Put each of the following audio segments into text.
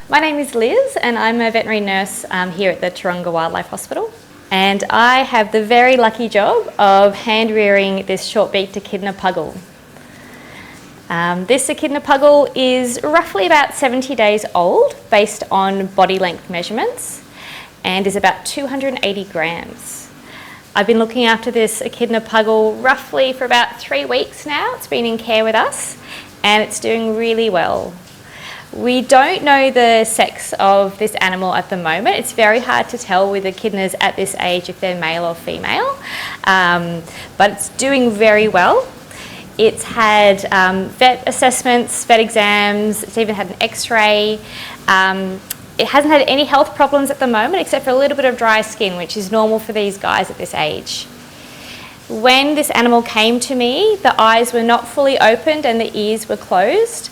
My name is Liz and I'm a veterinary nurse here at the Taronga Wildlife Hospital. And I have the very lucky job of hand rearing this short-beaked echidna puggle. This echidna puggle is roughly about 70 days old based on body length measurements and is about 280 grams. I've been looking after this echidna puggle roughly for about 3 weeks now. It's been in care with us and it's doing really well. We don't know the sex of this animal at the moment. It's very hard to tell with echidnas at this age if they're male or female, but it's doing very well. It's had vet assessments, vet exams, it's even had an x-ray. It hasn't had any health problems at the moment except for a little bit of dry skin, which is normal for these guys at this age. When this animal came to me, the eyes were not fully opened and the ears were closed.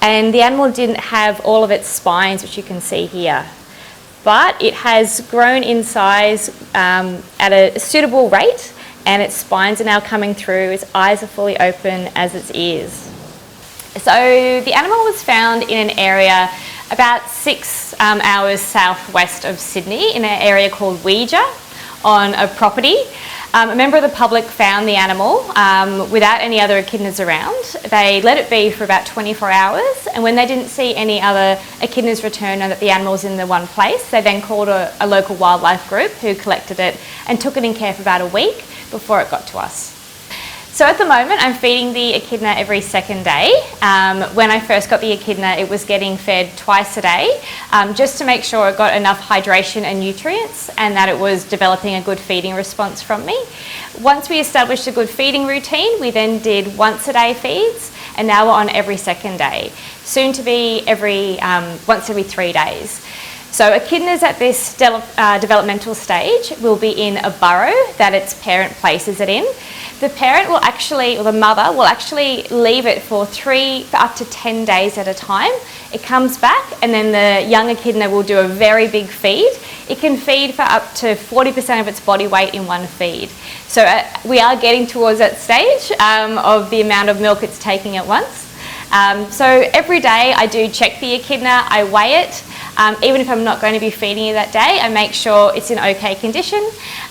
And the animal didn't have all of its spines, which you can see here. But it has grown in size at a suitable rate, and its spines are now coming through, its eyes are fully open as its ears. So the animal was found in an area about 6 hours southwest of Sydney, in an area called Weja, on a property. A member of the public found the animal without any other echidnas around. They let it be for about 24 hours, and when they didn't see any other echidnas return and that the animal was in the one place, they then called a local wildlife group who collected it and took it in care for about a week before it got to us. So at the moment I'm feeding the echidna every second day. When I first got the echidna it was getting fed twice a day just to make sure it got enough hydration and nutrients and that it was developing a good feeding response from me. Once we established a good feeding routine we then did once a day feeds and now we're on every second day. Soon to be once every 3 days. So echidnas at this developmental stage will be in a burrow that its parent places it in. The parent will actually, or the mother will actually leave it for up to 10 days at a time. It comes back and then the young echidna will do a very big feed. It can feed for up to 40% of its body weight in one feed. So we are getting towards that stage of the amount of milk it's taking at once. So every day I do check the echidna, I weigh it. Even if I'm not going to be feeding it that day, I make sure it's in okay condition.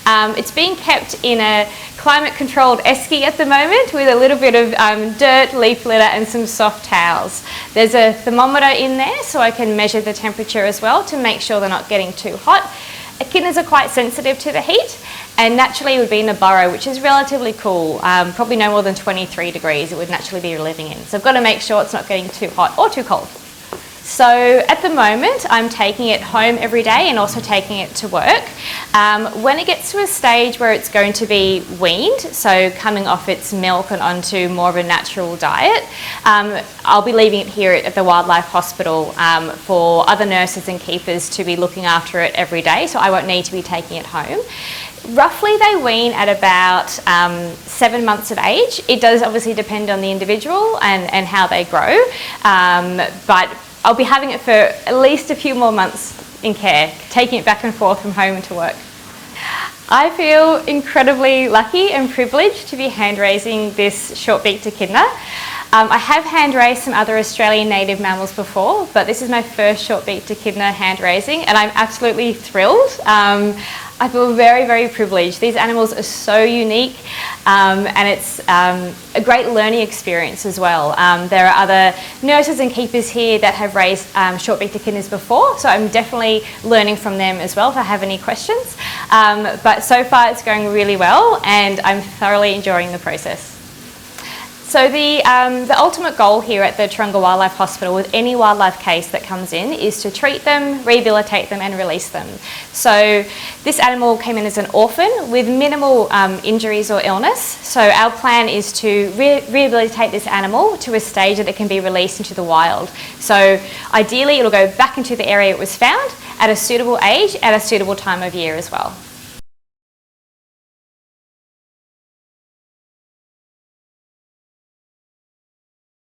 It's being kept in a climate-controlled esky at the moment with a little bit of dirt, leaf litter and some soft towels. There's a thermometer in there so I can measure the temperature as well to make sure they're not getting too hot. Echidnas are quite sensitive to the heat and naturally it would be in a burrow which is relatively cool, probably no more than 23 degrees it would naturally be living in. So I've got to make sure it's not getting too hot or too cold. So at the moment I'm taking it home every day and also taking it to work. When it gets to a stage where it's going to be weaned, so coming off its milk and onto more of a natural diet, I'll be leaving it here at the Wildlife Hospital for other nurses and keepers to be looking after it every day, so I won't need to be taking it home. Roughly they wean at about 7 months of age. It does obviously depend on the individual and how they grow, but I'll be having it for at least a few more months in care, taking it back and forth from home to work. I feel incredibly lucky and privileged to be hand raising this short-beaked echidna. I have hand raised some other Australian native mammals before, but this is my first short-beaked echidna hand raising and I'm absolutely thrilled. I feel very, very privileged. These animals are so unique and it's a great learning experience as well. There are other nurses and keepers here that have raised short-beaked echidnas before, so I'm definitely learning from them as well if I have any questions. But so far it's going really well and I'm thoroughly enjoying the process. So the ultimate goal here at the Taronga Wildlife Hospital with any wildlife case that comes in is to treat them, rehabilitate them and release them. So this animal came in as an orphan with minimal injuries or illness. So our plan is to rehabilitate this animal to a stage that it can be released into the wild. So ideally it'll go back into the area it was found at a suitable age at a suitable time of year as well.